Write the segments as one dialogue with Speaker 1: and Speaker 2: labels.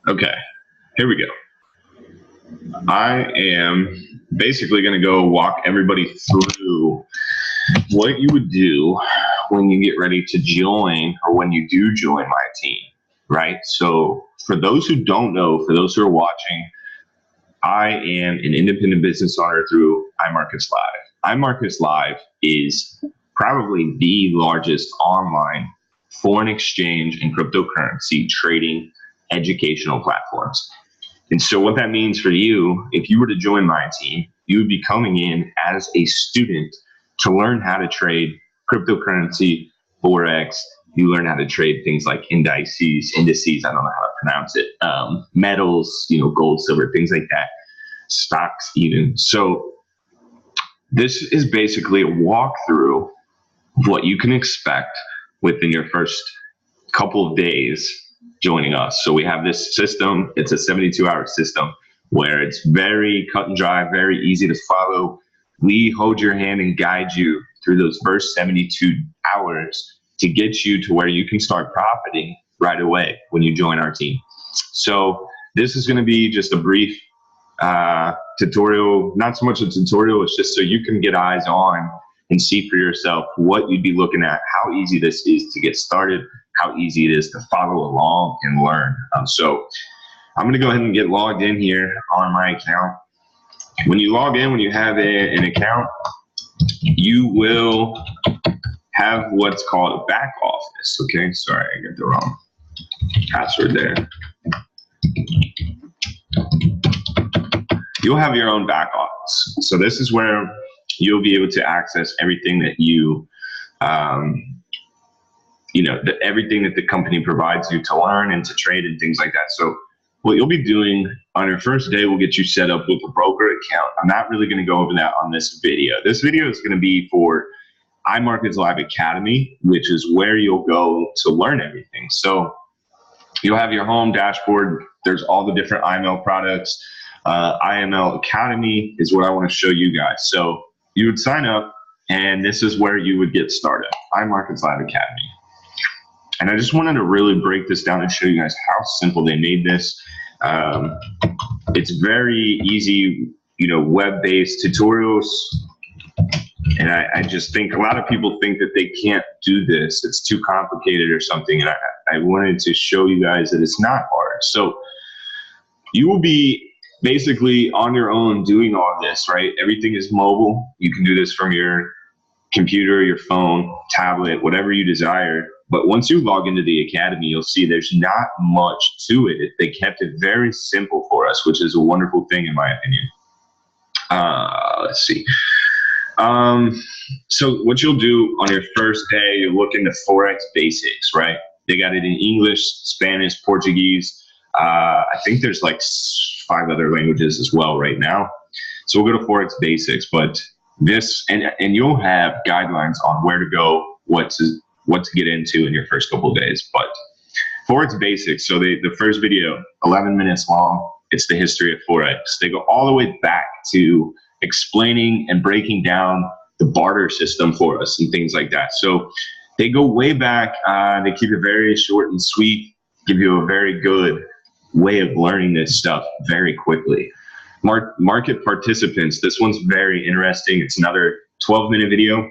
Speaker 1: Okay, here we go. I am basically going to go walk everybody through what you would do when you get ready to join, or when you do join my team, right? So for those who don't know, for those who are watching, I am an independent business owner through iMarketsLive. iMarketsLive is probably the largest online foreign exchange and cryptocurrency trading educational platforms. And so what that means for you, if you were to join my team, you would be coming in as a student to learn how to trade cryptocurrency, forex. You learn how to trade things like indices, I don't know how to pronounce it, metals, gold, silver, things like that, stocks even. So this is basically a walkthrough of what you can expect within your first couple of days joining us. So we have this system. It's a 72-hour system where it's very cut and dry, very easy to follow. We hold your hand and guide you through those first 72 hours to get you to where you can start profiting right away when you join our team. So this is going to be just a brief tutorial, not so much a tutorial, it's just so you can get eyes on and see for yourself what you'd be looking at, how easy this is to get started, how easy it is to follow along and learn. So I'm going to go ahead and get logged in here on my account. When you log in, when you have an account, you will have what's called a back office. Okay, sorry, I got the wrong password there. You'll have your own back office. So this is where you'll be able to access everything that everything that the company provides you to learn and to trade and things like that. So what you'll be doing on your first day will get you set up with a broker account. I'm not really going to go over that on this video. This video is going to be for iMarketsLive Academy, which is where you'll go to learn everything. So you'll have your home dashboard. There's all the different IML products. IML Academy is what I want to show you guys. So you would sign up, and this is where you would get started, iMarketsLive Academy. And I just wanted to really break this down and show you guys how simple they made this. It's very easy, web-based tutorials. And I just think a lot of people think that they can't do this. It's too complicated or something. And I wanted to show you guys that it's not hard. So you will be basically on your own doing all this, right? Everything is mobile. You can do this from your computer, your phone, tablet, whatever you desire. But once you log into the academy, you'll see there's not much to it. They kept it very simple for us, which is a wonderful thing in my opinion. Let's see. So what you'll do on your first day, you look into forex basics, right? They got it in English, Spanish, Portuguese. I think there's like 5 other languages as well right now. So we'll go to forex basics, but this, and you'll have guidelines on where to go, what to get into in your first couple of days. But forex basics, so the first video, 11 minutes long, it's the history of forex. They go all the way back to explaining and breaking down the barter system for us and things like that. So they go way back. They keep it very short and sweet, give you a very good way of learning this stuff very quickly. Market participants, this one's very interesting. It's another 12-minute video.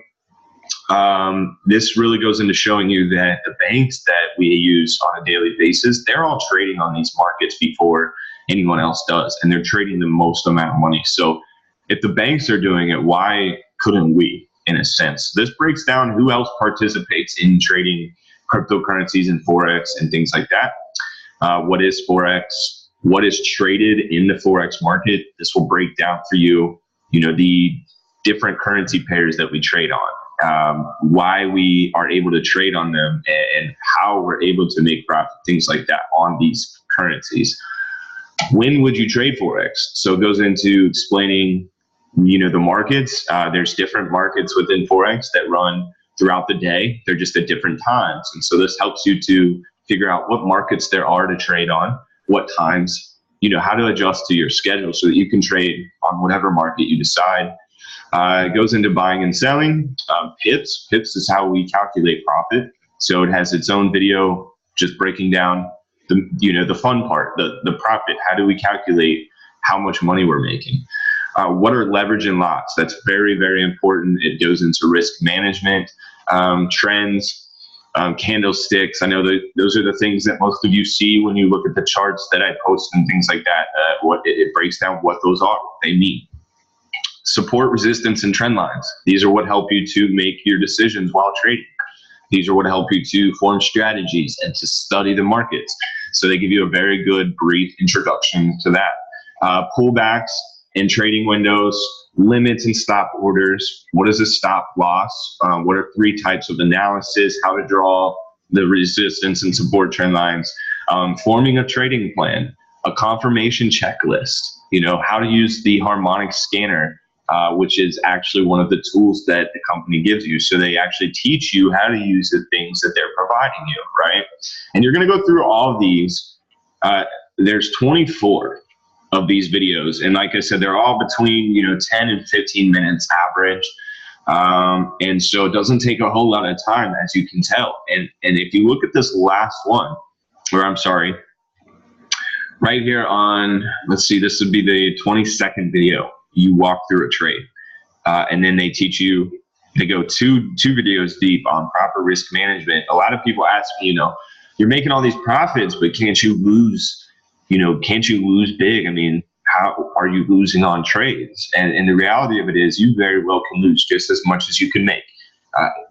Speaker 1: This really goes into showing you that the banks that we use on a daily basis, they're all trading on these markets before anyone else does, and they're trading the most amount of money. So if the banks are doing it, why couldn't we, in a sense? This breaks down who else participates in trading cryptocurrencies and forex and things like that. What is forex? What is traded in the forex market? This will break down for you, the different currency pairs that we trade on, why we are able to trade on them, and how we're able to make profit, things like that on these currencies. When would you trade forex? So it goes into explaining, the markets. There's different markets within forex that run throughout the day. They're just at different times. And so this helps you to figure out what markets there are to trade on, what times, how to adjust to your schedule so that you can trade on whatever market you decide. It goes into buying and selling. Pips is how we calculate profit. So it has its own video just breaking down the fun part, the profit. How do we calculate how much money we're making? What are leverage and lots? That's very, very important. It goes into risk management, trends, candlesticks. I know that those are the things that most of you see when you look at the charts that I post and things like that. It breaks down what those are, what they mean. Support, resistance, and trend lines. These are what help you to make your decisions while trading. These are what help you to form strategies and to study the markets. So they give you a very good brief introduction to that. Pullbacks and trading windows, limits and stop orders. What is a stop loss? What are 3 types of analysis? How to draw the resistance and support trend lines. Forming a trading plan, a confirmation checklist. How to use the harmonic scanner, which is actually one of the tools that the company gives you. So they actually teach you how to use the things that they're providing you, right? And you're going to go through all of these. There's 24 of these videos. And like I said, they're all between, 10 and 15 minutes average. And so it doesn't take a whole lot of time, as you can tell. And if you look at this last one, or I'm sorry, right here on, let's see, this would be the 22nd video. You walk through a trade. And then they teach you, they go two videos deep on proper risk management. A lot of people ask me, you're making all these profits, but can't you lose big? I mean, how are you losing on trades? And the reality of it is you very well can lose just as much as you can make.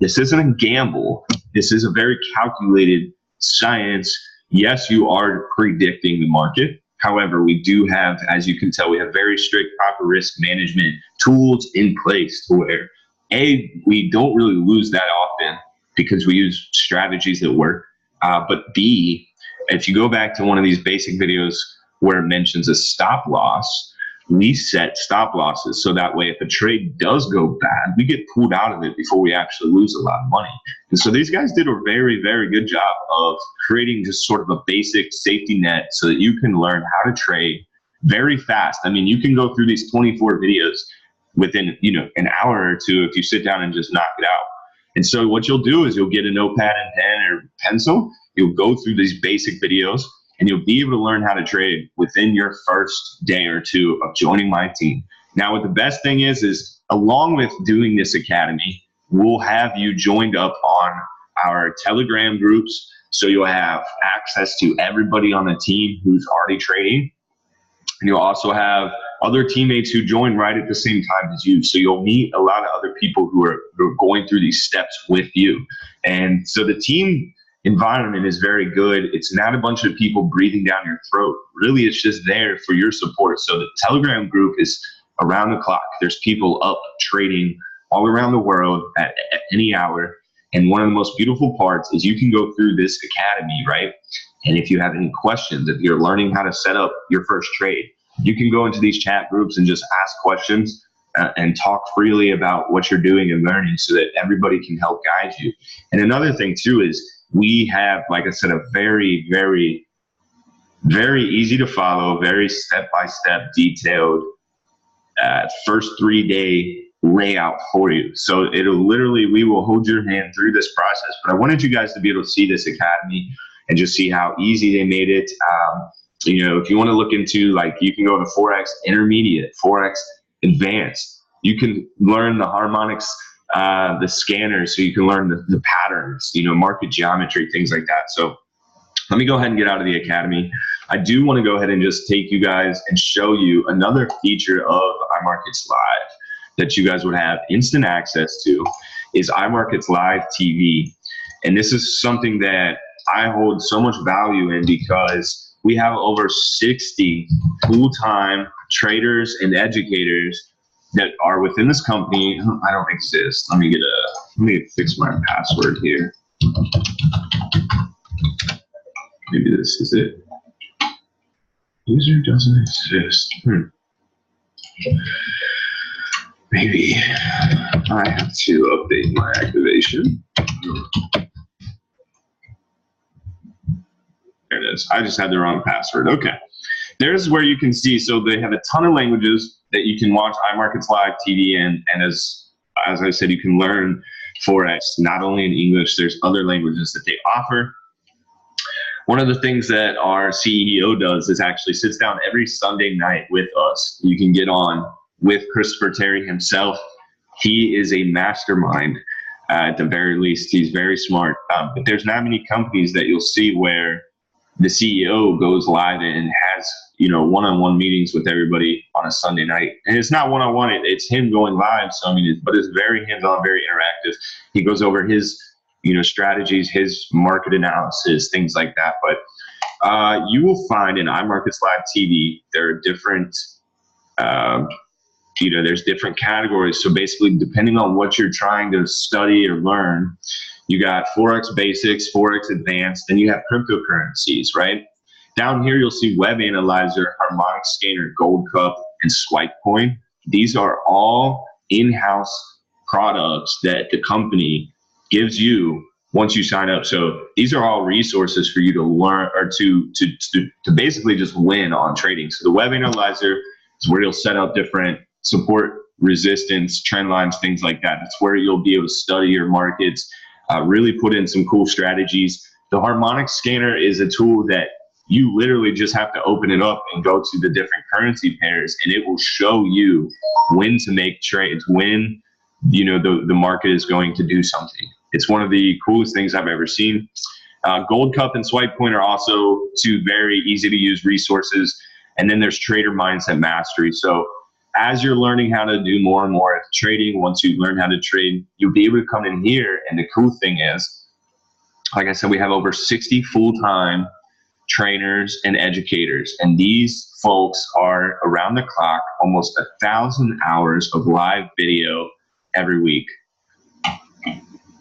Speaker 1: This isn't a gamble. This is a very calculated science. Yes, you are predicting the market. However, we do have, as you can tell, we have very strict proper risk management tools in place to where, A, we don't really lose that often because we use strategies that work. But B, if you go back to one of these basic videos where it mentions a stop loss, we set stop losses so that way if a trade does go bad, we get pulled out of it before we actually lose a lot of money. And so these guys did a very, very good job of creating just sort of a basic safety net so that you can learn how to trade very fast. I mean, you can go through these 24 videos within, an hour or two if you sit down and just knock it out. And so what you'll do is you'll get a notepad and pen or pencil. You'll go through these basic videos and you'll be able to learn how to trade within your first day or two of joining my team. Now, what the best thing is along with doing this academy, we'll have you joined up on our Telegram groups. So you'll have access to everybody on the team who's already trading. And you'll also have other teammates who join right at the same time as you. So you'll meet a lot of other people who are going through these steps with you. And so the team environment is very good. It's not a bunch of people breathing down your throat. Really, it's just there for your support. So the Telegram group is around the clock. There's people up trading all around the world at any hour. And one of the most beautiful parts is you can go through this academy, right? And if you have any questions, if you're learning how to set up your first trade, you can go into these chat groups and just ask questions and talk freely about what you're doing and learning so that everybody can help guide you. And another thing too is we have, like I said, a very, very, very easy to follow, very step-by-step detailed first 3-day layout for you. So it'll literally, we will hold your hand through this process. But I wanted you guys to be able to see this academy and just see how easy they made it. If you want to look into, like, you can go to Forex Intermediate, Forex Advanced. You can learn the harmonics, the scanners, so you can learn the patterns, market geometry, things like that. So let me go ahead and get out of the academy. I do want to go ahead and just take you guys and show you another feature of iMarketsLive that you guys would have instant access to is iMarketsLive TV. And this is something that I hold so much value in because we have over 60 full-time traders and educators that are within this company. I don't exist. Let me fix my password here. Maybe this is it. User doesn't exist. Maybe I have to update my activation. There it is. I just had the wrong password. Okay. There's where you can see. So they have a ton of languages that you can watch iMarketsLive TV in. And as I said, you can learn Forex not only in English. There's other languages that they offer. one of the things that our CEO does is actually sits down every Sunday night with us. You can get on with Christopher Terry himself. He is a mastermind. At the very least, he's very smart. But there's not many companies that you'll see where the CEO goes live and has, one-on-one meetings with everybody on a Sunday night. And it's not one-on-one, it's him going live. So, but it's very hands-on, very interactive. He goes over his, strategies, his market analysis, things like that. But you will find in iMarketsLive TV, there are different, there's different categories. So basically, depending on what you're trying to study or learn, you got Forex Basics, Forex Advanced, then you have cryptocurrencies, right? Down here, you'll see Web Analyzer, Harmonic Scanner, Gold Cup, and Swipe Coin. These are all in-house products that the company gives you once you sign up. So these are all resources for you to learn or to basically just win on trading. So the Web Analyzer is where you'll set up different support, resistance, trend lines, things like that. It's where you'll be able to study your markets, really put in some cool strategies. The Harmonic Scanner is a tool that you literally just have to open it up and go to the different currency pairs, and it will show you when to make trades, when the market is going to do something. It's one of the coolest things I've ever seen. Gold Cup and Swipe Coin are also two very easy to use resources. And then there's Trader Mindset Mastery. So as you're learning how to do more and more trading, once you learn how to trade, you'll be able to come in here. And the cool thing is, like I said, we have over 60 full-time trainers and educators. And these folks are around the clock, almost 1,000 hours of live video every week.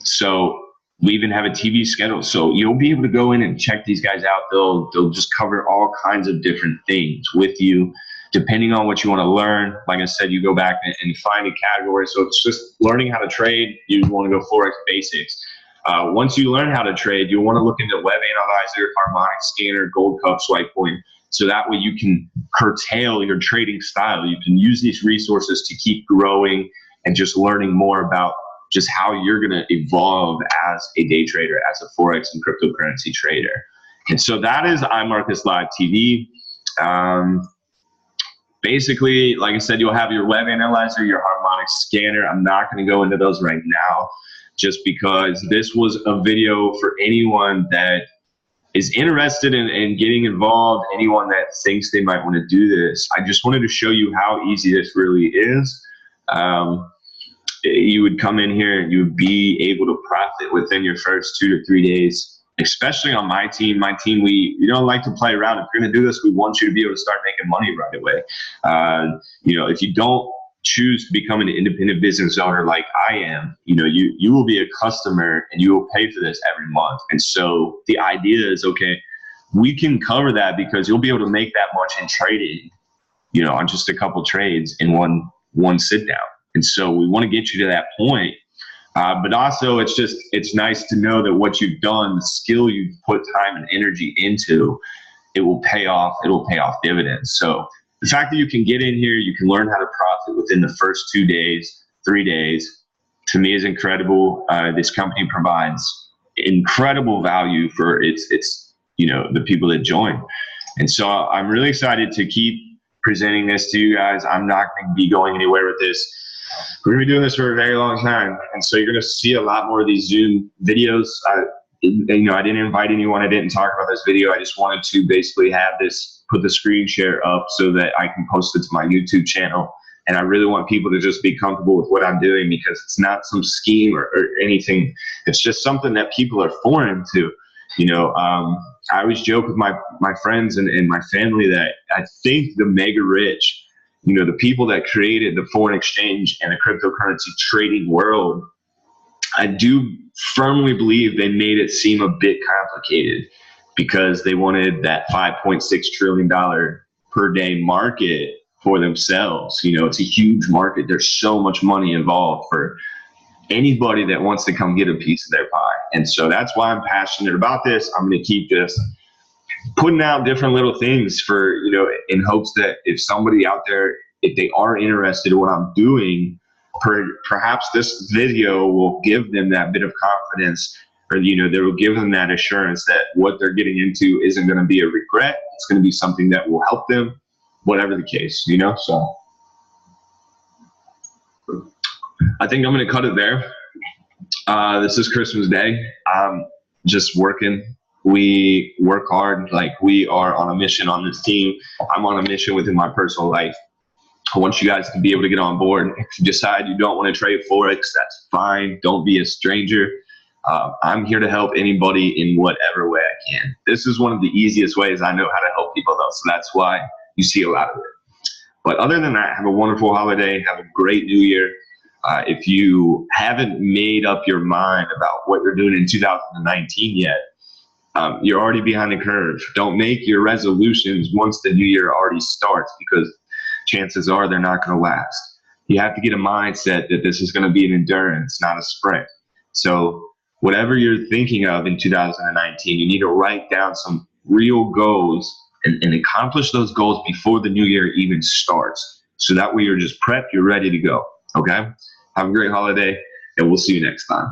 Speaker 1: So we even have a TV schedule. So you'll be able to go in and check these guys out. They'll just cover all kinds of different things with you, depending on what you want to learn. Like I said, you go back and find a category. So it's just learning how to trade. You want to go Forex Basics. Once you learn how to trade, you'll want to look into Web Analyzer, Harmonic Scanner, Gold Cup, Swipe Coin. So that way you can curtail your trading style. You can use these resources to keep growing and just learning more about just how you're going to evolve as a day trader, as a Forex and cryptocurrency trader. And so that is iMarketsLive TV. Basically, like I said, you'll have your Web Analyzer, your Harmonic Scanner. I'm not going to go into those right now, just because this was a video for anyone that is interested in getting involved, anyone that thinks they might want to do this. I just wanted to show you how easy this really is. You would come in here and you would be able to profit within your first 2 to 3 days, especially on my team. My team, we don't like to play around. If you're going to do this, we want you to be able to start making money right away. If you don't choose to become an independent business owner like I am, you will be a customer and you will pay for this every month. And so the idea is, okay, we can cover that because you'll be able to make that much in trading, on just a couple trades in one sit down. And so we want to get you to that point. But also it's nice to know that what you've done, the skill you've put time and energy into, it will pay off. It will pay off dividends. So the fact that you can get in here, you can learn how to profit within the first 2 days, 3 days, to me is incredible. This company provides incredible value for its the people that join. And so I'm really excited to keep presenting this to you guys. I'm not going to be going anywhere with this. We're going to be doing this for a very long time. And so you're going to see a lot more of these Zoom videos. I didn't invite anyone. I didn't talk about this video. I just wanted to basically have this, put the screen share up so that I can post it to my YouTube channel. And I really want people to just be comfortable with what I'm doing, because it's not some scheme or anything. It's just something that people are foreign to. I always joke with my friends and my family that I think the mega rich, the people that created the foreign exchange and the cryptocurrency trading world, I do firmly believe they made it seem a bit complicated because they wanted that $5.6 trillion per day market for themselves. It's a huge market. There's so much money involved for anybody that wants to come get a piece of their pie. And so that's why I'm passionate about this. I'm going to keep this putting out different little things for, in hopes that if somebody out there, if they are interested in what I'm doing, perhaps this video will give them that bit of confidence or, you know, they will give them that assurance that what they're getting into isn't going to be a regret. It's going to be something that will help them, whatever the case, you know? So I think I'm going to cut it there. This is Christmas Day. I'm just working. We work hard. Like, we are on a mission on this team. I'm on a mission within my personal life. I want you guys to be able to get on board. If you decide you don't want to trade forex, that's fine. Don't be a stranger. I'm here to help anybody in whatever way I can. This is one of the easiest ways I know how to help people, though, so that's why you see a lot of it. But other than that, have a wonderful holiday. Have a great new year. If you haven't made up your mind about what you're doing in 2019 yet, you're already behind the curve. Don't make your resolutions once the new year already starts, because chances are they're not going to last. You have to get a mindset that this is going to be an endurance, not a sprint. So whatever you're thinking of in 2019, you need to write down some real goals and accomplish those goals before the new year even starts. So that way you're just prepped, you're ready to go. Okay? Have a great holiday, and we'll see you next time.